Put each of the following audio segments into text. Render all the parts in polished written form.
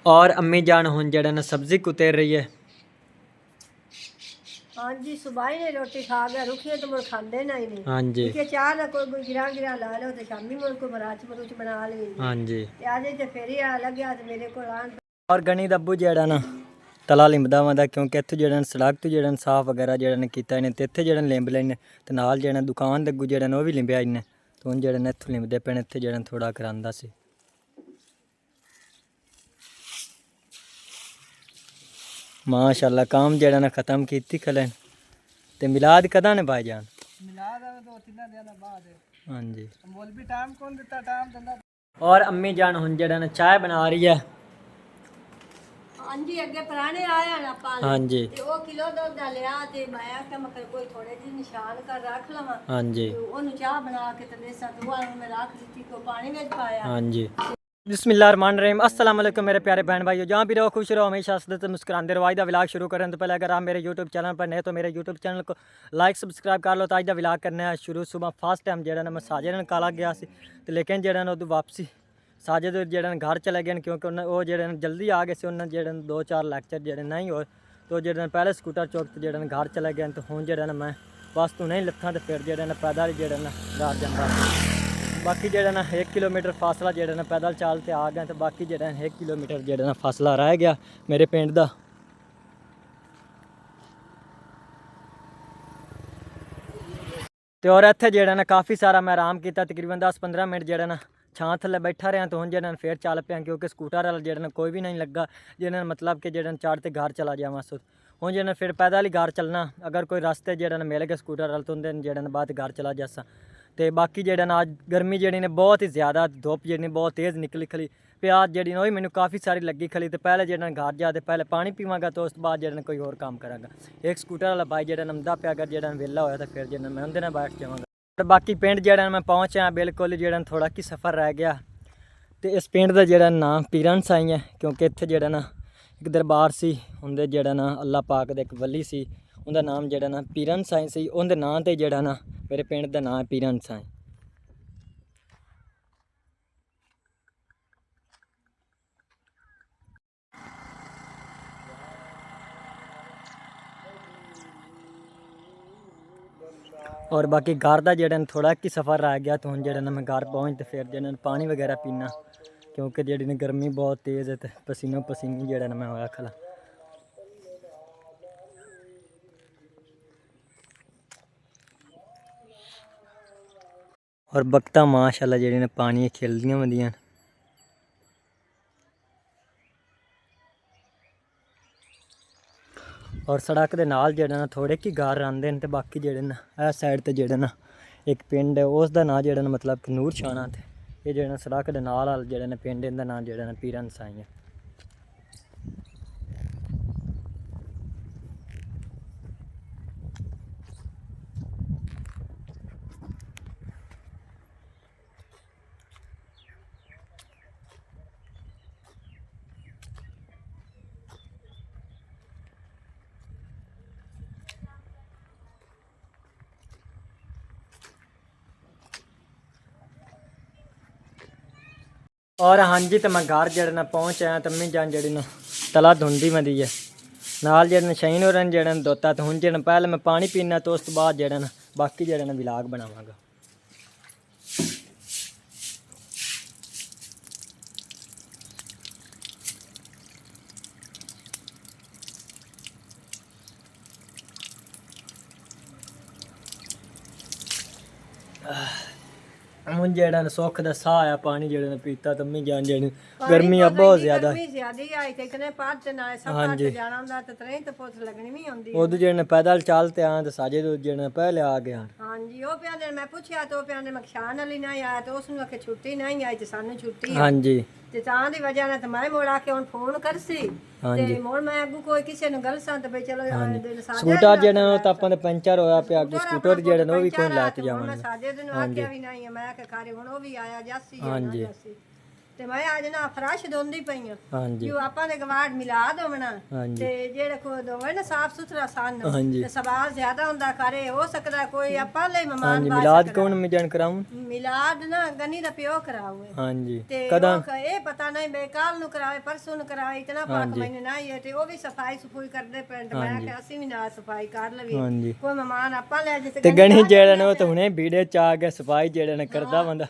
और अम्मी जान हुन जड़ा ना सब्जी कुतेर रही है। हाँ जी, सुबह ही ने रोटी खा गया, रुखिए तो मुझे खाते ना ही नहीं। हाँ जी देखिए चाह ना कोई गिरा गिरा ला लो तो शामी मुझे को मराच मरूच बना ली। हाँ जी। आज तो फिर ही आ लग गया तो मेरे को आन। और गनी दब्बू जड़ा ना तला लिंबदा वंदा क्योंकि इत्थों जड़ा सड़क तो जड़ा साफ वगैरह जड़ा कीता इन्हें ते इत्थे जड़ा लिंब लैने ते नाल जड़ा दुकान दे अग्गू जड़ा ओह भी लिंबिया इन्हें तो हुन जड़ा इत्थों लिंबदे पे इत्थे जड़ा थोड़ा करांदा सी। माशाअल्लाह काम जड़ा ना खत्म कीती खलन ते मिलाद कदा ने भाईजान? मिला दे दो तीन दिन बाद। हाँ जी। मोल भी टाइम कौन देता टाइम दंदा। और अम्मी जान हुन जड़ा ना चाय बना रही है। हाँ जी, अगे पुराने आया ना पाले। हाँ जी। ते ओ किलो दूध दा लिया ते मैं क्या मकर कोई थोड़े जी निशान कर रख लवा। हाँ जी। ते ओनु चाह बना के ते देसा दुआ में रख दी को पानी में पाया। हाँ जी। बिस्मिल्लाहिर्रहमानिर्रहीम अस्सलाम वालेकुम मेरे प्यारे बहन भाइयों, जहाँ भी रहो खुश रहो, हमेशा हंसते मुस्कुराते रहो। आज दा व्लॉग शुरू करें तो पहले अगर आप मेरे यूट्यूब चैनल पर नए तो मेरे यूट्यूब चैनल को लाइक सब्सक्राइब कर लो। तो आज दा व्लॉग करने हैं शुरू। सुबह फर्स्ट टाइम जेड़ा मैं साजिद नाल काला गया सी ते लेकिन जेड़ा उदू वापसी साजिद जेड़ा घर चले गए क्योंकि उन्हें वो जेड़ा जल्दी आ गए सी। उन्हें जेड़ा 2-4 लैक्चर जेड़े नहीं हो तो जेड़ा पहले स्कूटर चौक ते जेड़ा घर चले गए तो हुण जेड़ा मैं बस तू नहीं लत्था तो फिर जेड़ा पैदल जेड़ा घर जांदा। बाकी जेड़ा ना 1 किलोमीटर फासला जेड़ा ना पैदल चालते आ गए तो बाकी जेड़ा 1 किलोमीटर जेड़ा ना फासला रह गया मेरे पिंड दा। ते और इत्थे जेड़ा ना काफ़ी सारा मैं आराम किया तकरीबन 10-15 मिनट जेड़ा ना छां थल्ले बैठा रहा तो हुण जेड़ा फिर चल पिया क्योंकि स्कूटर वाला जेड़ा कोई भी नहीं लगा जेड़ा मतलब कि जेड़ा चढ़ते घर चला जावा सो हुण जेड़ा फिर पैदल ही घर चलना। अगर कोई रास्ते जेड़ा मिल गया स्कूटर वाला तो उन्हें जेड़ा बाद घर चला जासा। तो बाकी जेड़ा ना अज गर्मी जी ने बहुत ही ज़्यादा धुप जी बहुत तेज़ निकली खली प्याज जी वही मैंने काफ़ी सारी लगी खली। तो पहले जेड़ा घर जाते पहले पानी पीवागा तो उस बाद जेड़ा कोई और काम करागा। एक स्कूटर वाला भाई जेड़ा नमदा पिया अगर जेड़ा वेला होया तो फिर जेड़ा मैं उन्हें बैठ जावागा। और बाकी पिंड जेड़ा मैं पहुँचा बिल्कुल जेड़ा थोड़ा कि सफ़र रह गया। तो इस पिंड का जेड़ा नाम पीरन साई है क्योंकि इत्थे जेड़ा ना एक दरबार सी उनके जेड़ा ना अल्लाह पाक दे एक वली सी उनका नाम जेड़ा ना पीरन साई सी उनके नाम ते जेड़ा ना मेरे पिंड का नाम पीरन साई। और बाकी घर का जेड़ा थोड़ा कि सफ़र रह गया तो हुण जेड़ा मैं घर पहुँच तो फिर जेड़ा पानी वगैरह पीना क्योंकि जेड़ी गर्मी बहुत तेज़ है तो पसीनो पसीनी जेड़ा मैं होया खला। और बकता माशाल्लाह जेड़ी पानी खेलदियां होंदियां। और सड़क के नाल जेड़ा ना थोड़े कि घर आंदे न ते बाकी जेड़े ना इस साइड ते जेड़ा ना एक पिंड है उसका नाम जेड़ा मतलब कि नूर शाना ते ये जेड़ा सड़क के नाल जेड़ा पिंड इनका नाम जेड़ा पीरन साई है। और हाँ जी तो मैं घर जड़ना पहुँच आया तो अम्मी जान जड़ी तला धुंदी में दी है नाल जड़ना शहीन और जड़न दोता तो हूँ जड़ पहले मैं पानी पीना तो उस बाद जड़न बाकी जड़ना विलाग बनावागा। मुझे जेड़ा सुख दा साह आया पानी जेड़ा पीता तो अम्मी जान जेड़ी गर्मी अब बहुत ज़्यादा गर्मी ज्यादा आई थे इतने पार ते ना सब हाँ जी। जाना हुंदा ते तरे तो पुछ लगनी भी आंदी। उधर जेड़ा पैदल चलते आए तो साजे जेड़ा पहले आ गया। हाँ जी वो प्याने मैं पूछया तो प्याने मखशान वाली नहीं आया तो उसने आखे छुट्टी नहीं आई तो सानू छुट्टी हाँ जी। ते तां दी वजह ना तो मैं मोड़ आके हुन फोन करसी हाँ जी। ते मोड़ मैं अगू कोई किसी नु गल सा तो भाई चलो स्कूटर जेड़ा तो अपन पंचर होया पे अगू स्कूटर जेड़ा वो भी कोई लेते मैं जावांगे। साजे दिन हाँ जी। आख्या भी नहीं है मैं के खारे हुन वो भी आया जासी हाँ जी। ਤੇ ਮੈਂ ਅੱਜ ਨਾ ਫਰਸ਼ ਧੋਂਦੀ ਪਈ ਆ ਹਾਂਜੀ ਜੋ ਆਪਾਂ ਨੇ ਗਵਾੜ ਮਿਲਾ ਦਵਣਾ ਹਾਂਜੀ ਤੇ ਜਿਹੜੇ ਕੋ ਦੋਵੇਂ ਨਾ ਸਾਫ ਸੁਥਰਾ ਸਨ ਹਾਂਜੀ ਤੇ ਸਵਾਲ ਜ਼ਿਆਦਾ ਹੁੰਦਾ ਕਰੇ ਹੋ ਸਕਦਾ ਕੋਈ ਆਪਾਂ ਲਈ ਮਹਿਮਾਨ ਹਾਂਜੀ ਬਾਹਰ ਮਿਲਾਦ ਸਕਦਾ। ਕੌਣ ਮਿਜਣ ਕਰਾਉਂ ਮਿਲਾਦ ਨਾ ਗਨੀ ਦਾ ਪਿਓ ਕਰਾਵੇ ਹਾਂਜੀ ਤੇ ਕਦਾਂ ਇਹ ਪਤਾ ਨਹੀਂ ਬੇਕਾਲ ਨੂੰ ਕਰਾਵੇ ਪਰਸੋਂ ਨੂੰ ਕਰਾਵੇ ਇਤਨਾ ਪਾਕ ਮੈਨੂੰ ਨਾ ਹੀ ਹੈ ਤੇ ਉਹ ਵੀ ਸਫਾਈ ਸਫੂਈ ਕਰਦੇ ਪਿੰਡ ਮੈਂ ਕਿ ਅਸੀਂ ਵੀ ਨਾਲ ਸਫਾਈ ਕਰ ਲਵੀਏ ਹਾਂਜੀ ਕੋਈ ਮਹਿਮਾਨ ਆਪਾਂ ਲੈ ਜੇ ਤੇ ਗਣੀ ਜਿਹੜਾ ਨੇ ਉਹ ਤਾਂ ਹੁਣੇ ਵੀਡੀਓ ਚ ਆ ਕੇ ਸਫਾਈ ਜਿਹੜਾ ਨੇ ਕਰਦਾ ਬੰਦਾ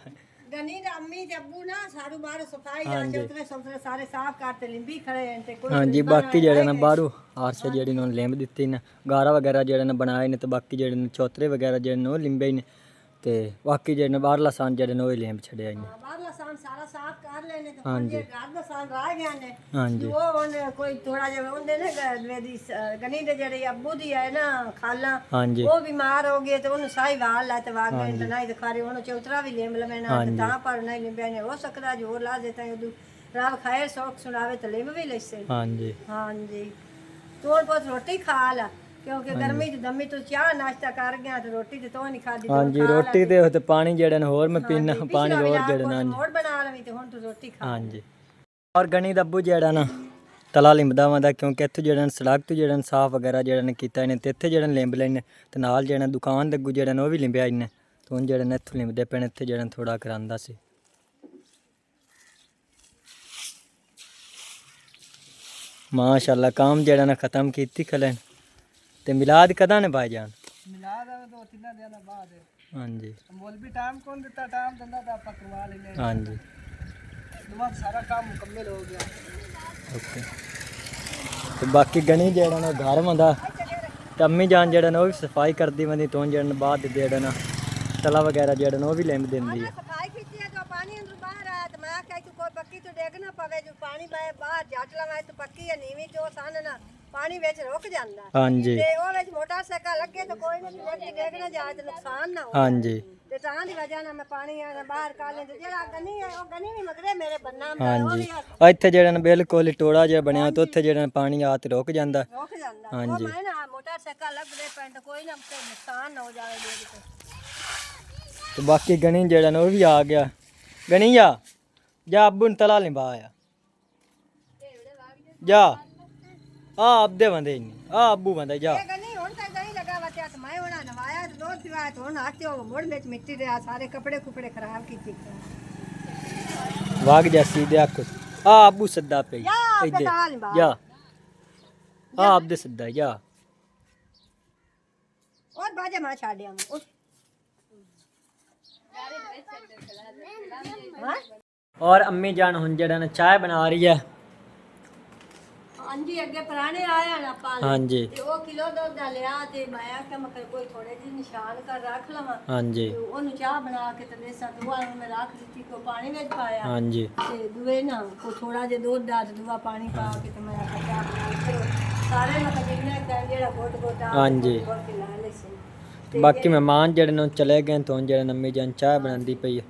ਗਨੀ ਦਾ ਅੰਮੀ ਤੇ ਅੱਬੂ ਨਾ ਸਾਰੂ ਬਾਹਰ ਸਫਾਈ ਆ ਚੌਥਰੇ ਸੰਤਰੇ ਸਾਰੇ ਸਾਫ਼ ਕਰਤੇ ਲਿੰਬੀ ਖੜੇ ਤੇ ਕੋਈ ਹਾਂਜੀ ਬਾਕੀ ਜਿਹੜੇ ਨੇ ਬਾਹਰੋਂ ਆਰਸੇ ਜਿਹੜੀ ਨੇ ਲਿੰਬ ਦਿੱਤੀ ਨੇ ਗਾਰਾ ਵਗੈਰਾ ਜਿਹੜੇ ਨੇ ਬਣਾਏ ਨੇ ਤੇ ਬਾਕੀ ਜਿਹੜੇ ਨੇ ਚੌਤਰੇ ਵਗੈਰਾ ਜਿਹੜੇ ਨੇ ਉਹ ਲਿੰਬੇ ਹੀ ਨੇ ਤੇ ਬਾਕੀ ਜਿਹੜੇ ਨੇ ਬਾਹਰਲਾ ਸਾਨ ਜਿਹੜੇ ਨੇ ਉਹ ਹੀ ਲਿੰਬ ਛੜਿਆ ਨੇ ਬਾਹਰਲਾ ਸਾਨ ਸਾਰਾ ਸਾਫ਼ ਕਰ ਲੈਣੇ ਤੇ ਹੁਣ ਜੇ ਘਰ ਦਾ ਸਾਨ ਰਹਿ ਗਿਆ ਨੇ ਹਾਂਜੀ ਉਹ ਉਹਨੇ ਕੋਈ ਥੋੜਾ ਜਿਹਾ ਉਹਦੇ ਨੇ ਗਦਵੇ ਗਨੀ ਦੇ ਜਿਹੜੇ ਅੱਬੂ ਦੀ ਹੈ ਨਾ ਖਾਲਾ ਹਾਂਜੀ ਉਹ ਬਿਮਾਰ ਹੋ ਗਏ ਤੇ ਉਹਨੂੰ ਸਾਈ ਵਾਲ ਲਾ ਤੇ ਵਾਗ ਗਏ ਤੇ ਨਹੀਂ ਦਿਖਾ ਰਹੇ ਉਹਨੂੰ ਚੌਤਰਾ ਵੀ ਲਿੰਬ ਲਵੇਣਾ ਤੇ ਤਾਂ ਪਰ ਨਹੀਂ ਲਿੰਬਿਆ ਨੇ ਹੋ ਸਕਦਾ ਜੋਰ ਲਾ ਦੇਤਾ ਉਦੋਂ ਰੱਬ ਖਾਇਰ ਸੌਖ ਸੁਣਾਵੇ ਤੇ ਲਿੰਬ ਵੀ ਲੈਸੇ ਹਾਂਜੀ ਹਾਂਜੀ ਤੋੜ ਬਹੁਤ ਰੋਟੀ ਖਾ ਲਾ ਕਿਉਂਕਿ ਗਰਮੀ ਚ ਦਮੀ ਤੂੰ ਚਾਹ ਨਾਸ਼ਤਾ ਕਰ ਗਿਆ ਤੇ ਰੋਟੀ ਤੇ ਤੂੰ ਨਹੀਂ ਖਾਦੀ ਹਾਂਜੀ ਰੋਟੀ ਤੇ ਉਹ ਤੇ ਪਾਣੀ ਜਿਹੜਾ ਨੇ ਹੋਰ ਮੈਂ ਪੀਣਾ ਪਾਣੀ ਹੋਰ ਜਿਹੜਾ ਨੇ ਮੋੜ ਬਣਾ ਲਵੀਂ ਤੇ ਹੁਣ ਤੂੰ ਰੋਟੀ ਖਾ ਹਾਂਜੀ ਔਰ ਗਣੀ ਦਾ ਅੱਬੂ ਜਿਹੜਾ ਨਾ ਤਲਾ ਲਿੰਬਦਾ ਵਾਂ ਦਾ ਕਿਉਂਕਿ ਇੱਥੇ ਜਿਹੜਾ ਸੜਕ ਤੋਂ ਜਿਹੜਾ ਸਾਫ ਵਗੈਰਾ ਜਿਹੜਾ ਨੇ ਕੀਤਾ ਨੇ ਤੇ ਇੱਥੇ ਜਿਹੜਾ ਲਿੰਬ ਲੈਣੇ ਤੇ ਨਾਲ ਜਿਹੜਾ ਦੁਕਾਨ ਦੇ ਅੱਗੂ ਜਿਹੜਾ ਨੇ ਉਹ ਵੀ ਲਿੰਬਿਆ ਇਹਨੇ ਤੇ ਹੁਣ ਜਿਹੜਾ ਨੇ ਇੱਥੋਂ ਲਿੰਬਦੇ ਪੈਣ ਇੱਥੇ ਜਿਹੜਾ ਥੋੜਾ ਕਰਾਂਦਾ ਸੀ ਮਾਸ਼ਾਅੱਲਾ ਕੰਮ ਜਿਹੜਾ ਨੇ ਖਤਮ ਕੀਤੀ ਖਲਨ ਤੇ ਮਿਲਾਦ ਕਦਾਂ ਨੇ ਭਾਈਜਾਨ ਮਿਲਾਦ ਆ ਦੋ ਤਿੰਨ ਦਿਨਾਂ ਬਾਅਦ ਹਾਂਜੀ ਮੌਲਵੀ ਟਾਈਮ ਕੌਣ ਦਿੱਤਾ ਟਾਈਮ ਦਿੰਦਾ ਤਾਂ ਆਪਾਂ ਕਰਵਾ ਲੈਨੇ ਹਾਂਜੀ ਦੁਆ ਸਾਰਾ ਕੰਮ ਮੁਕੰਮਲ ਹੋ ਗਿਆ ਓਕੇ ਤੇ ਬਾਕੀ ਗਣੀ ਜਿਹੜਾ ਨਾ ਘਰ ਮੰਦਾ ਤੇ ਅੰਮੀ ਜਾਨ ਜਿਹੜਾ ਨਾ ਉਹ ਵੀ ਸਫਾਈ ਕਰਦੀ ਬੰਦੀ ਤੋਂ ਜਿਹੜਾ ਬਾਅਦ ਜਿਹੜਾ ਨਾ ਤਲਾ ਵਗੈਰਾ ਜਿਹੜਾ ਨਾ ਉਹ ਵੀ ਲਿੰਬ ਦਿੰਦੀ ਹੈ ਸਫਾਈ ਕੀਤੀ ਹੈ ਤਾਂ ਪਾਣੀ ਅੰਦਰ ਬਾਹਰ ਆਇਆ ਤੇ ਮੈਂ ਕਿਹਾ ਤੂੰ ਕੋਈ ਪੱਕੀ ਤੋਂ ਡੇਗ ਨਾ ਪਵੇ ਜੋ ਪਾਣੀ ਬਾਹਰ ਜੱਟ ਲਵਾਏ ਤੇ ਪੱਕੀ ਹੈ ਨੀਵੀਂ ਜੋ ਸਨ ਨਾ ਪਾਣੀ ਵਿੱਚ ਰੁਕ ਜਾਂਦਾ ਹਾਂਜੀ ਤੇ ਉਹ ਵਿੱਚ ਮੋਟਰਸਾਈਕਲ ਲੱਗੇ ਤੇ ਕੋਈ ਨਹੀਂ ਡੇਗ ਡੇਗ ਨਾ ਜਾਏ ਤੇ ਨੁਕਸਾਨ ਨਾ ਹੋਵੇ ਹਾਂਜੀ ਤੇ ਤਾਂ ਦੀ ਵਜ੍ਹਾ ਨਾਲ ਮੈਂ ਪਾਣੀ ਆ ਬਾਹਰ ਕੱਢ ਲੈਂਦੇ ਜਿਹੜਾ ਗਨੀ ਹੈ ਉਹ ਗਨੀ ਵੀ ਮਗਰੇ ਮੇਰੇ ਬੰਨਾ ਉਹ ਹਾਂਜੀ ਵੀ ਇੱਥੇ ਜਿਹੜਾ ਨਾ ਬਿਲਕੁਲ ਹੀ ਟੋੜਾ ਜਿਹਾ ਬਣਿਆ ਤੇ ਉੱਥੇ ਜਿਹੜਾ ਪਾਣੀ ਆ ਤੇ ਰੁਕ ਜਾਂਦਾ ਰੁਕ ਜਾਂਦਾ ਉਹ ਹਾਂਜੀ ਮੈਂ ਨਾ ਮੋਟਰਸਾਈਕਲ ਲੱਗਦੇ ਪਿੰਡ ਕੋਈ ਨਾ ਤੇ ਨੁਕਸਾਨ ਨਾ ਹੋ ਜਾਵੇ ਡੇਗ ਤੇ ਤੇ ਬਾਕੀ ਗਣੀ ਜਿਹੜਾ ਨਾ ਉਹ ਵੀ ਆ ਗਿਆ ਗਣੀ ਜਾ ਅੱਬੂ ਨੂੰ ਤਲਾ ਲਿੰਬਾ ਆ ਜਾ ਆ ਆਪਦੇ ਬੰਦੇ ਨਹੀਂ ਆ ਅੱਬੂ ਬੰਦਾ ਜਾ ਇਹ ਗਨੀ ਹੁਣ ਤੱਕ ਨਹੀਂ ਲਗਾ ਵਾ ਤੇ ਮੈਂ ਹੁਣ ਨਵਾਇਆ ਤੇ ਦੋ ਪਿਆ ਤੇ ਹੁਣ ਆਤੇ ਹੋ ਮੋੜ ਵਿੱਚ ਮਿੱਟੀ ਦੇ ਆ ਸਾਰੇ ਕੱਪੜੇ ਕੁਪੜੇ ਖਰਾਬ ਕੀਤੇ ਵਾਗ ਜਾ ਸੀਧੇ ਆਖ ਆ ਅੱਬੂ ਸੱਦਾ ਪਈ ਜਾ ਇੱਧਰ ਤਲਾ ਲਿੰਬਾ ਜਾ ਆ ਆਪਦੇ ਸੱਦਾ ਜਾ और बाजा मां छाड़िया उठ और अम्मी जान हुन जेड़ा ना चाय बना रही है हाँ जी अगे पुराने आया ना पा हाँ जी ते ओ किलो दूध दा लिया ते मैं क्या मकर कोई थोड़े जी निशान कर रख लवा हाँ जी ते ओनु चाह बना के ते देसा दुआ में रख दी को पानी में पाया हाँ जी ते दुए ना को थोड़ा जे दूध दा ते दुआ पानी पा के ते मैं चाह बना के सारे मतलब जिन्ने जेड़ा गोट गोटा हाँ जी के ला ले से बाकी मेहमान ਜਿਹੜੇ ਨੇ ਚਲੇ ਗਏ ਤੋਂ ਜਿਹੜੇ ਅੰਮੀ ਜਾਨ ਚਾਹ ਬਣਾਉਂਦੀ ਪਈ ਹੈ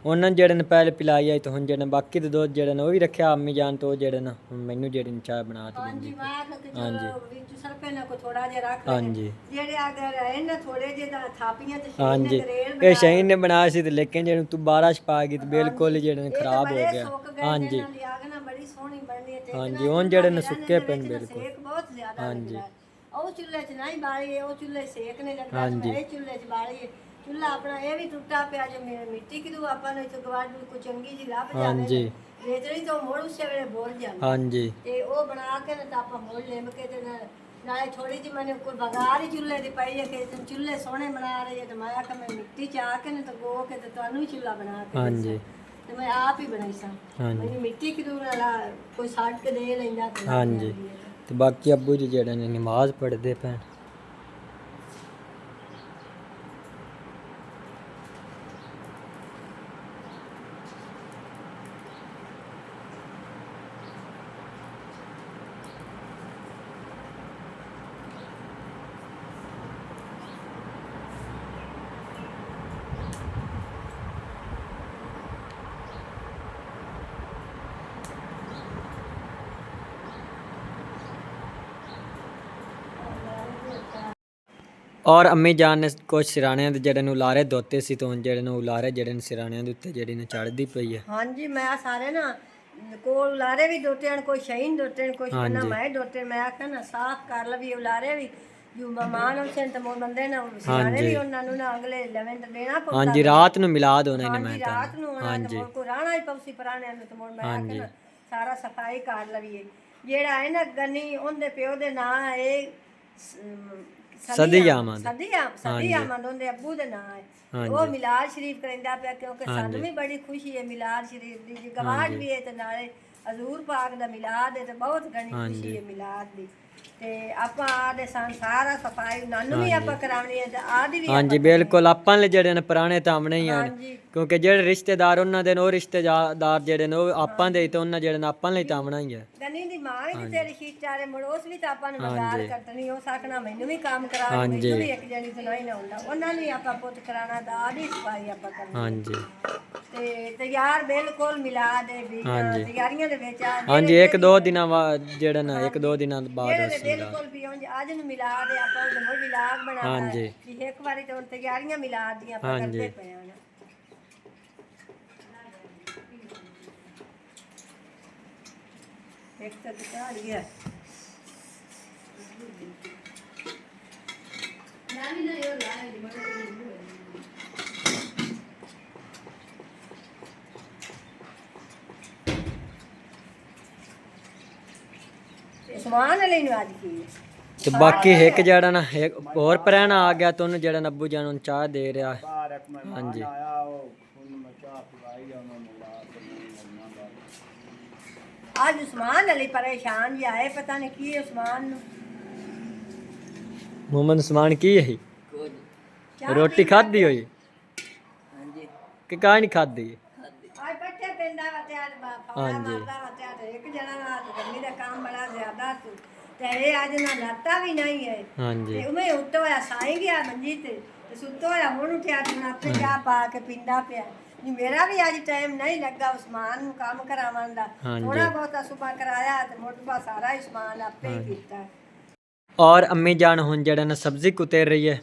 ਉਹਨਾਂ ਜਿਹੜੇ ਨੇ ਪਹਿਲੇ ਪਿਲਾਈ ਆਈ ਤੇ ਹੁਣ ਜਿਹੜੇ ਬਾਕੀ ਦੇ ਦੁੱਧ ਜਿਹੜੇ ਨੇ ਉਹ ਵੀ ਰੱਖਿਆ ਅੰਮੀ ਜਾਨ ਤੋਂ ਜਿਹੜੇ ਨਾ ਹੁਣ ਮੈਨੂੰ ਜਿਹੜੀ ਨੇ ਚਾਹ ਬਣਾ ਕੇ ਦਿੰਦੀ ਹਾਂਜੀ ਮੈਂ ਕਿ ਚਲੋ ਵਿੱਚ ਸਰਪੇ ਨਾ ਕੋ ਥੋੜਾ ਜਿਹਾ ਰੱਖ हाँ ਲੈ जी ਜਿਹੜੇ ਅਗਰ ਇਹਨਾਂ ਥੋੜੇ ਜਿਹੇ ਦਾ ਥਾਪੀਆਂ ਤੇ हाँ ਸ਼ੀਨ जी ਗਰੇਲ ਇਹ ਸ਼ਹੀਨ ਨੇ ਬਣਾਇਆ ਸੀ ਤੇ ਲੇਕਿਨ ਜਿਹੜੇ ਤੂੰ ਬਾਰਿਸ਼ ਪਾ ਗਈ ਤੇ ਬਿਲਕੁਲ ਜਿਹੜੇ ਨੇ ਖਰਾਬ ਹੋ ਗਿਆ हाँ जी ਆਗਣਾ ਬੜੀ ਸੋਹਣੀ ਬਣਦੀ ਹੈ ਤੇ हाँ जी ਹੁਣ ਜਿਹੜੇ ਨੇ ਸੁੱਕੇ ਪੈਣ ਬਿਲਕੁਲ ਸੇਕ ਬਹੁਤ ਜ਼ਿਆਦਾ हाँ जी ਲੱਗਦਾ ਉਹ ਚੁੱਲ੍ਹੇ 'ਚ ਨਹੀਂ ਬਾਲੀ ਉਹ ਚੁੱਲ੍ਹੇ ਸੇਕ ਨਹੀਂ ਲੱਗਦਾ हाँ जी ਇਹ ਚੁੱਲ੍ਹੇ 'ਚ ਬਾਲੀ ਚੁੱਲ੍ਹਾ ਆਪਣਾ ਇਹ ਵੀ ਟੁੱਟਾ ਪਿਆ ਜੇ ਮਿੱਟੀ ਕਿਦੂ ਆਪਾਂ ਨੂੰ ਇੱਥੇ ਗਵਾੜ ਨੂੰ ਕੋਈ ਚੰਗੀ ਜੀ ਲੱਭ हाँ ਜਾਵੇ जी ਰੇਤੜੀ ਤੋਂ ਮੋੜ ਉਸੇ ਵੇਲੇ ਬੋਲ ਜਾਂਦਾ हाँ जी ਤੇ ਉਹ ਬਣਾ ਕੇ ਨਾ ਤਾਂ ਆਪਾਂ ਮੋੜ ਲਿੰਬ ਕੇ ਤੇ ਨਾਲੇ ਥੋੜੀ ਜਿਹੀ ਮੈਨੂੰ ਕੋਈ ਬਗਾਰ ਹੀ ਚੁੱਲ੍ਹੇ ਦੀ ਪਈ ਹੈ ਕਿ ਤੁਮ ਚੁੱਲ੍ਹੇ ਸੋਹਣੇ ਬਣਾ ਰਹੀ ਹੈ ਤੇ ਮੈਂ ਆਖਿਆ ਮੈਂ ਮਿੱਟੀ ਚ ਆ ਕੇ ਨਾ ਤਾਂ ਗੋ ਕੇ ਤੇ ਤੁਹਾਨੂੰ ਹੀ ਚੁੱਲ੍ਹਾ ਬਣਾ ਕੇ हाँ ਦੇ जी ਸਾਂ। ਤੇ ਮੈਂ ਆਪ ਹੀ ਬਣਾਈ ਸਾਂ हाँ जी ਮੈਨੂੰ ਮਿੱਟੀ ਕਿਦੂ ਨਾਲ ਕੋਈ ਸਾੜ ਕੇ ਦੇ ਲੈਂਦਾ ਤੇ हाँ जी ਤੇ ਬਾਕੀ ਅੱਬੂ ਜੀ ਜਿਹੜੇ ਨੇ ਨਮਾਜ਼ ਪੜ੍ਹਦੇ ਪੈਣ ਔਰ ਅੰਮੀ ਜਾਨ ਨੇ ਕੁਝ ਸਿਰਾਣਿਆਂ ਦੇ ਜਿਹੜੇ ਨੂੰ ਉਲਾਰੇ ਧੋਤੇ ਸੀ ਤੋਂ ਜਿਹੜੇ ਨੂੰ ਉਲਾਰੇ ਜਿਹੜੇ ਨੇ ਸਿਰਾਣਿਆਂ ਦੇ ਉੱਤੇ ਜਿਹੜੀ ਨੇ ਚੜ੍ਹਦੀ ਪਈ ਹੈ। ਹਾਂਜੀ ਮੈਂ ਸਾਰੇ ਨਾ ਕੋਲ ਉਲਾਰੇ ਵੀ ਦੋਤੇ ਹਨ, ਕੋਈ ਸ਼ਹੀਨ ਦੋਤੇ ਕੋਈ ਨਾ ਮੈਂ ਦੋਤੇ। ਮੈਂ ਆਖਿਆ ਨਾ ਸਾਫ਼ ਕਰ ਲਵੀ ਉਲਾਰੇ ਵੀ ਜੋ ਮਹਿਮਾਨ ਹੁਸੈਨ ਤੇ ਮੋਰ ਬੰਦੇ ਨਾ ਸਿਰਾਣੇ ਵੀ ਉਹਨਾਂ ਨੂੰ ਨਾ ਅਗਲੇ ਲਵੇਂ ਤੇ ਦੇਣਾ ਪਊਗਾ। ਹਾਂਜੀ ਰਾਤ ਨੂੰ ਮਿਲਾਦ ਹੋਣਾ ਇਹਨੇ ਮੈਂ ਹਾਂਜੀ ਰਾਤ ਨੂੰ ਉਹਨਾਂ ਤੇ ਮੋਰ ਕੋ ਰਾਣਾ ਹੀ ਪਉਸੀ ਪੁਰਾਣਿਆਂ ਨੂੰ ਤੇ ਮੋਰ ਮੈਂ ਆਖਿਆ ਨਾ ਸਾਰਾ ਸਫਾਈ ਕਰ ਲਵੀਏ। ਜਿਹੜਾ ਹੈ ਨਾ ਗਨੀ ਉਹਦੇ ਪਿਓ ਦੇ ਨਾਂ ਹੈ ਸਦੀ ਆਮਦ ਉਹਦੇ ਅੱਬੂ ਦੇ ਨਾਂ ਹੈ। ਉਹ ਮਿਲਾਦ ਸ਼ਰੀਫ ਕਰਿੰਦਾ ਪਿਆ ਕਿਉਂਕਿ ਸਾਨੂੰ ਵੀ ਬੜੀ ਖੁਸ਼ੀ ਹੈ ਮਿਲਾਦ ਸ਼ਰੀਫ ਦੀ। ਜੀ ਗਵਾੜ ਵੀ ਹੈ ਤੇ ਨਾਲੇ ਹਜ਼ੂਰ ਪਾਕ ਦਾ ਮਿਲਾਦ ਹੈ ਤੇ ਬਹੁਤ ਗਣੀ ਖੁਸ਼ੀ ਹੈ ਮਿਲਾਦ ਦੀ। ਤੇ ਆਪਾਂ ਆਦੇ ਸਾਰਾ ਸਫਾਈ ਨਾਨੂੰ ਵੀ ਆਪਾਂ ਕਰਾਉਣੀ ਹੈ ਤੇ ਆਦੀ ਵੀ। ਹਾਂਜੀ ਬਿਲਕੁਲ ਆਪਾਂ ਨੇ ਜਿਹੜੇ ਨੇ ਪੁਰਾਣੇ ਤਾਂ ਆਉਣੇ ਹੀ ਹਨ ਕਿਉਂਕਿ ਜਿਹੜੇ ਰਿਸ਼ਤੇਦਾਰ ਉਹਨਾਂ ਦੇ ਨੇ ਉਹ ਰਿਸ਼ਤੇਦਾਰ ਜਿਹੜੇ ਨੇ ਉਹ ਆਪਾਂ ਦੇ ਤੇ ਉਹਨਾਂ ਜਿਹੜੇ ਨੇ ਆਪਾਂ ਲਈ ਤਾਂ ਆਉਣਾ ਹੀ ਹੈ। ਗਨੀ ਦੀ ਮਾਂ ਵੀ ਤੇਰੀ ਸ਼ੀਚਾਰੇ ਮੜੋਸ ਵੀ ਤਾਂ ਆਪਾਂ ਨੂੰ ਮਦਦ ਕਰਨੀ। ਉਹ ਸਾਖਣਾ ਮੈਨੂੰ ਵੀ ਕੰਮ ਕਰਾ ਮੈਨੂੰ ਵੀ ਇੱਕ ਜਣੀ ਤੋਂ ਨਹੀਂ ਨਾ ਹੁੰਦਾ ਉਹਨਾਂ ਨੂੰ ਆਪਾਂ ਪੁੱਤ ਕਰਾਣਾ ਤਾਂ ਆਦੀ ਸਫਾਈ ਆਪਾਂ ਕਰਨੀ। ਹਾਂਜੀ ਤੇ ਤਿਆਰ ਬਿਲਕੁਲ ਮਿਲਾ ਦੇ ਵੀ ਤਿਆਰੀਆਂ ਦੇ ਵਿੱਚ ਆ। ਹਾਂਜੀ ਇੱਕ ਦੋ ਦਿਨਾਂ ਬਾਅਦ ਜਿਹੜਾ ਨਾ ਇੱਕ ਦੋ ਦਿਨਾਂ ਬਾਅਦ ਬਿਲਕੁਲ ਵੀ ਅੱਜ ਨੂੰ ਮਿਲਾ ਦੇ ਆਪਾਂ ਉਹ ਮਿਲਾਦ ਬਣਾਉਣਾ ਵੀ ਇੱਕ ਵਾਰੀ ਤਾਂ ਤਿਆਰੀਆਂ ਮਿਲਾ ਦੀਆਂ ਆਪਾਂ ਕਰਦੇ ਪਏ ਆ। ਇੱਕ ਤਾਂ ਦਿਖਾ ਲਿਆ ਨਾਨੀ ਨਾ ਇਹ ਲਾ ਲਈ ਸਮਾਨ ਲਈ ਨੂੰ ਅੱਜ ਕੀ ਤੇ ਬਾਕੀ ਇੱਕ ਜਿਹੜਾ ਨਾ ਇੱਕ ਹੋਰ ਪ੍ਰਾਹੁਣਾ ਆ ਗਿਆ ਤੇ ਉਹਨੂੰ ਜਿਹੜਾ ਅੱਬੂ ਜਾਨ ਨੂੰ ਚਾਹ ਦੇ ਰਿਹਾ। ਹਾਂਜੀ ਅੱਜ ਉਸਮਾਨ ਅਲੀ ਪਰੇਸ਼ਾਨ ਜੀ ਆਏ ਪਤਾ ਨਹੀਂ ਕੀ ਉਸਮਾਨ ਨੂੰ ਮੁਹੰਮਦ ਉਸਮਾਨ ਕੀ ਹੈ ਰੋਟੀ ਖਾਧੀ ਹੋਈ ਹਾਂਜੀ ਕਿ ਕਾਹ ਨਹੀਂ ਖਾਧੀ ਅੱਜ ਬੱਚੇ ਪਿੰਡਾ ਵਤਿਆ ਫੌੜਾ ਮਾਰਦਾ ਵਤਿਆ ਤੇ ਇੱਕ ਜਣਾ ਨਾਲ ਗੰਮੀ ਦਾ ਕੰਮ ਬੜਾ ਜ਼ਿਆਦਾ ਸੀ ਤੇ ਇਹ ਅੱਜ ਨਾ ਲੱਤਾ ਵੀ ਨਹੀਂ ਹੈ। ਹਾਂਜੀ ਤੇ ਉਵੇਂ ਉੱਤੋਂ ਹੋਇਆ ਸਾਈ ਗਿਆ ਮੰਜੀ ਤੇ ਸੁੱਤੋ ਹੋਇਆ ਹੁਣ ਉੱਠਿਆ ਤੇ ਆਪੇ ਚਾਹ ਪਾ ਕੇ ਪੀਂਦਾ ਪਿਆ। ਮੇਰਾ ਵੀ ਅੱਜ ਟਾਈਮ ਨਹੀਂ ਲੱਗਾ ਉਸਮਾਨ ਨੂੰ ਕੰਮ ਕਰਾਉਣ ਦਾ। ਥੋੜਾ ਬਹੁਤਾ ਸੁਬਾ ਕਰਾਇਆ ਤੇ ਮੋਟਬਾ ਸਾਰਾ ਹੀ ਸਮਾਨ ਆਪੇ ਹੀ ਕੀਤਾ। ਔਰ ਅੰਮੀ ਜਾਨ ਹੁਣ ਜਿਹੜਾ ਨਾ ਸਬਜ਼ੀ ਕੁਤੇਰ ਰਹੀ ਹੈ।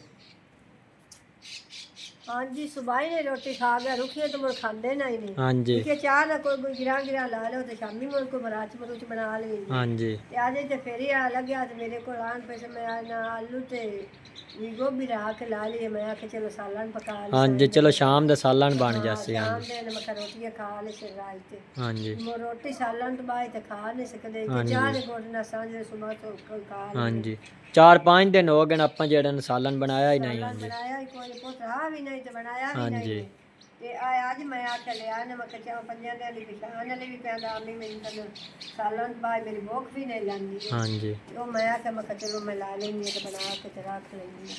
ਹਾਂਜੀ ਸੁਬਾਹ ਨੇ ਰੋਟੀ ਖਾ ਗਿਆ ਰੁਖੀਏ ਤਾਂ ਮੁੜ ਖਾਂਦੇ ਨਹੀਂ ਨੇ। ਹਾਂਜੀ ਕਿ ਚਾਹ ਦਾ ਕੋਈ ਗਿਰਾ ਲਾ ਲਓ ਤੇ ਸ਼ਾਮੀ ਮੁੜ ਕੋ ਮਰਾਚ ਬਣਾ ਲਈ। ਹਾਂਜੀ ਤੇ ਅੱਜ ਤੇ ਫੇਰ ਹੀ ਆ ਲੱਗਿਆ ਤੇ ਮੇਰੇ ਕੋਲ ਆਣ ਪਏ ਮੈਂ ਆਲੂ ਤੇ ਗੋਭੀ ਰੱਖ ਕੇ ਲਾ ਲਈ। ਮੈਂ ਆਖਿਆ ਚਲੋ ਸਾਲਣ ਪਕਾ ਲਈ। ਹਾਂਜੀ ਚਲੋ ਸ਼ਾਮ ਦਾ ਸਾਲਣ ਬਣ ਜਾਸੇ। ਸ਼ਾਮ ਦੇ ਮੈਂ ਰੋਟੀਆਂ ਖਾ ਲਈ ਸੀ ਰਾਤ ਤੇ। ਹਾਂਜੀ ਮੋ ਰੋਟੀ ਸਾਲਣ ਤੋਂ ਬਾਅਦ ਤੇ ਖਾ ਨਹੀਂ ਸਕਦੇ ਕਿ ਚਾਹ ਦੇ ਕੋਲ ਨਾ ਸਾਂਝੇ ਸੁਬਾਹ ਤੋਂ ਖਾ ਲਈ। ਹਾਂਜੀ 4-5 ਦਿਨ ਹੋ ਗਏ ਆਪਾਂ ਜਿਹੜਾ ਨੇ ਸਾਲਣ ਬਣਾਇਆ ਹੀ ਨਹੀਂ। ਹਾਂਜੀ ਬਣਾਇਆ ਹੀ ਕੋਈ ਪੁੱਤ ਆ ਵੀ ਨਹੀਂ ਤੇ ਬਣਾਇਆ ਵੀ ਨਹੀਂ। ਤੇ ਅੱਜ ਮੈਂ ਆ ਕੇ ਲਿਆ ਨੇ ਮੈਂ ਕਿਹਾ ਪੰਜਾਂ ਦੇ ਲਈ ਪਛਾਣ ਵਾਲੀ ਵੀ ਪੈਂਦਾ ਆਮੀ ਮੈਨੂੰ ਤਾਂ ਸਾਲਣ ਬਾਅਦ ਮੇਰੀ ਭੁੱਖ ਵੀ ਨਹੀਂ ਲੱਗਦੀ। ਹਾਂਜੀ ਉਹ ਮੈਂ ਆ ਕੇ ਮੈਂ ਕਿਹਾ ਚਲੋ ਮੈਂ ਲਾ ਲੈਂਦੀ ਤੇ ਬਣਾ ਕੇ ਤੇ ਰੱਖ ਲੈਂਦੀ।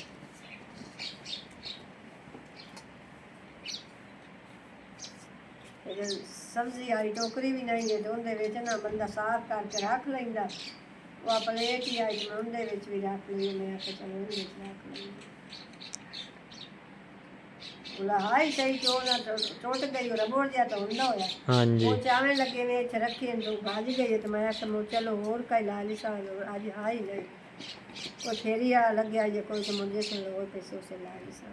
ਸਬਜ਼ੀ ਆਈ ਟੋਕਰੀ ਵੀ ਨਹੀਂ ਹੈ ਤੇ ਉਹਦੇ ਵਿੱਚ ਨਾ ਬੰਦਾ ਸਾਫ਼ ਕਰਕੇ ਰੱਖ ਲੈਂਦਾ। ਉਹ ਪਲੇਟ ਹੀ ਆਈ ਮੈਂ ਉਹਦੇ ਵਿੱਚ ਵੀ ਰੱਖ ਲਈ। ਮੈਂ ਆਖਿਆ ਚਲੋ ਉਹਦੇ ਵਿੱਚ ਰੱਖ ਲੈਂਦੀ। ਹਾਈ ਸਹੀ ਕਿਉਂ ਨਾ ਟੁੱਟ ਗਈ ਉਹ ਰਬੜ ਜਿਹਾ ਤਾਂ ਹੁੰਦਾ ਹੋਇਆ। ਹਾਂਜੀ ਉਹ ਚਾਵੇਂ ਲੱਗੇ ਵੇ ਇੱਥੇ ਰੱਖੇ ਅੰਦਰੋਂ ਭੱਜ ਗਈ ਤੇ ਮੈਂ ਆਖਿਆ ਚਲੋ ਹੋਰ ਕਈ ਲਾ ਲਈ ਸਾਂ ਅੱਜ ਹਾਈ ਨਹੀਂ ਉਹ ਫੇਰੀ ਆ ਲੱਗਿਆ ਜੇ ਕੋਈ ਤਾਂ ਮੁੰਡੇ ਸੇ ਹੋਰ ਪੈਸੇ ਉਸੇ ਲਾ ਲਈ ਸਾਂ।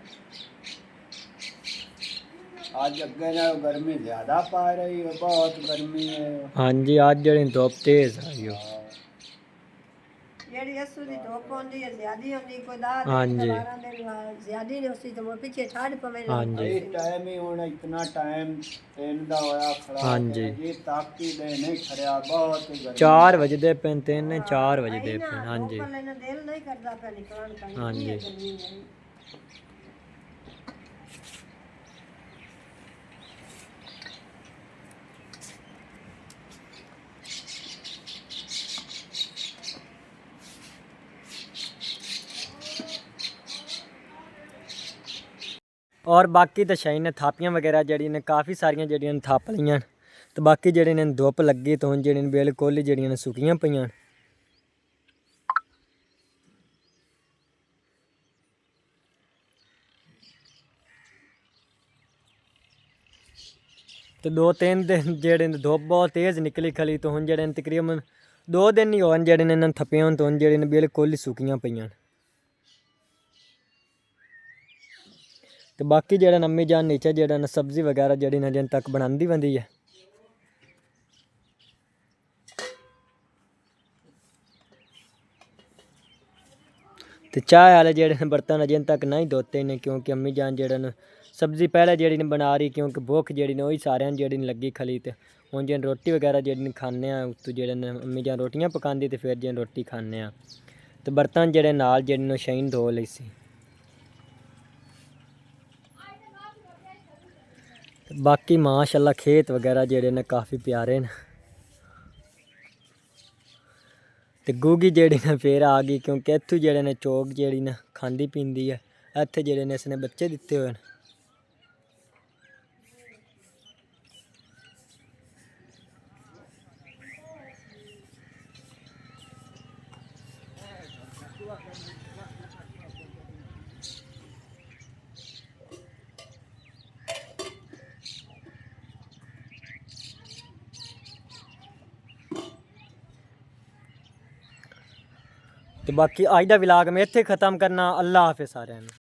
ਅੱਜ ਅੱਗੇ ਨਾਲ ਗਰਮੀ ਜ਼ਿਆਦਾ ਪਾ ਰਹੀ ਹੈ ਬਹੁਤ ਗਰਮੀ ਹੈ। ਹਾਂਜੀ ਅੱਜ ਜਿਹੜੀ ਧੁੱਪ ਤੇਜ਼ ਆਈ ਹੋ ਜਿਹੜੀ ਅਸੂ ਦੀ ਧੁੱਪ ਆਉਂਦੀ ਹੈ ਜ਼ਿਆਦੀ ਹੁੰਦੀ ਕੋਈ ਦਾ 12 ਦਿਨ ਜ਼ਿਆਦੀ ਨਹੀਂ ਉਸੀ ਤੋਂ ਪਿੱਛੇ ਠੰਡ ਪਵੇ ਲੱਗਦੀ। ਇਸ ਟਾਈਮ ਹੀ ਹੁਣ ਇਤਨਾ ਟਾਈਮ ਤਿੰਨ ਦਾ ਹੋਇਆ ਖੜਾ ਜੀ ਤਾਕੀ ਦੇ ਨਹੀਂ ਖੜਿਆ ਬਹੁਤ ਗਰਮੀ 4 ਵਜੇ ਪਏ 3-4 ਵਜੇ ਪਏ। ਹਾਂਜੀ ਲੈਣਾ ਦਿਲ ਨਹੀਂ ਕਰਦਾ ਪਿਆ ਨਿਕਲਣ ਦਾ। ਹਾਂਜੀ ਔਰ ਬਾਕੀ ਤਾਂ ਸ਼ਾਇਦ ਨੇ ਥਾਪੀਆਂ ਵਗੈਰਾ ਜਿਹੜੀਆਂ ਨੇ ਕਾਫੀ ਸਾਰੀਆਂ ਜਿਹੜੀਆਂ ਨੇ ਥਾਪ ਲਈਆਂ ਤੇ ਬਾਕੀ ਜਿਹੜੇ ਨੇ ਧੁੱਪ ਲੱਗੀ ਤੋਂ ਜਿਹੜੇ ਨੇ ਬਿਲਕੁਲ ਹੀ ਜਿਹੜੀਆਂ ਨੇ ਸੁੱਕੀਆਂ ਪਈਆਂ। ਤੇ 2-3 ਦਿਨ ਜਿਹੜੇ ਨੇ ਧੁੱਪ ਬਹੁਤ ਤੇਜ਼ ਨਿਕਲੀ ਖਲੀ ਤੋਂ ਹੁਣ ਜਿਹੜੇ ਨੇ ਤਕਰੀਬਨ 2 ਦਿਨ ਹੀ ਹੋਣ ਜਿਹੜੇ ਨੇ ਇਹਨਾਂ ਥੱਪੀਆਂ ਤੋਂ ਜਿਹੜੇ ਨੇ ਬਿਲਕੁਲ ਹੀ ਸੁੱਕੀਆਂ ਪਈਆਂ। ਤੇ ਬਾਕੀ ਜਿਹੜਾ ਨਾ ਅੰਮੀ ਜਾਨ ਨੀਚੇ ਜਿਹੜਾ ਨਾ ਸਬਜ਼ੀ ਵਗੈਰਾ ਜਿਹੜੀ ਨਾ ਜਨ ਤੱਕ ਬਣਾਉਂਦੀ ਬੰਦੀ ਹੈ। ਤੇ ਚਾਹ वाले ਜਿਹੜੇ ਨੇ ਬਰਤਨ ਅਜੇ ਤੱਕ ਨਹੀਂ ਧੋਤੇ ਨੇ ਕਿਉਂਕਿ ਅੰਮੀ ਜਾਨ ਜਿਹੜਾ ਨਾ ਸਬਜ਼ੀ ਪਹਿਲੇ ਜਿਹੜੀ ਨੇ ਬਣਾ ਰਹੀ ਕਿਉਂਕਿ ਭੁੱਖ ਜਿਹੜੀ ਨੇ ਉਹੀ ਸਾਰਿਆਂ ਜਿਹੜੀ ਨੇ ਲੱਗੀ ਖਲੀ ਤੇ ਹੁਣ ਜੇ ਰੋਟੀ ਵਗੈਰਾ ਜਿਹੜੀ ਨੇ ਖਾਂਦੇ ਆ ਉੱਤੋਂ ਜਿਹੜੇ ਨੇ ਅੰਮੀ ਜਾਨ ਰੋਟੀਆਂ ਪਕਾਉਂਦੀ ਤੇ ਫਿਰ ਜੇ ਰੋਟੀ ਖਾਂਦੇ ਆ ਤੇ ਬਰਤਨ ਜਿਹੜੇ ਨਾਲ ਜਿਹੜੇ ਨੇ ਸ਼ਹੀਨ ਧੋ ਲਈ ਸੀ। ਬਾਕੀ ਮਾਸ਼ਾਅੱਲਾ खेत वगैरह ਜਿਹੜੇ ਨੇ ਕਾਫੀ ਪਿਆਰੇ ਨੇ ਤੇ ਗੂਗੀ ਜਿਹੜੀ ਨੇ ਫੇਰ ਆ ਗਈ ਕਿਉਂਕਿ ਇੱਥੋਂ ਜਿਹੜੇ ਨੇ ਚੋਗ ਜਿਹੜੀ ਨੇ ਖਾਂਦੀ ਪੀਂਦੀ ਹੈ। ਇੱਥੇ ਜਿਹੜੇ ਨੇ ਇਸਨੇ ਬੱਚੇ ਦਿੱਤੇ ਹੋਏ ਨੇ। ਤੇ ਬਾਕੀ ਅੱਜ ਦਾ ਵਲੌਗ ਮੈਂ ਇੱਥੇ ਖਤਮ ਕਰਨਾ। ਅੱਲਾ ਹਾਫਿਜ਼ ਸਾਰਿਆਂ ਨੂੰ।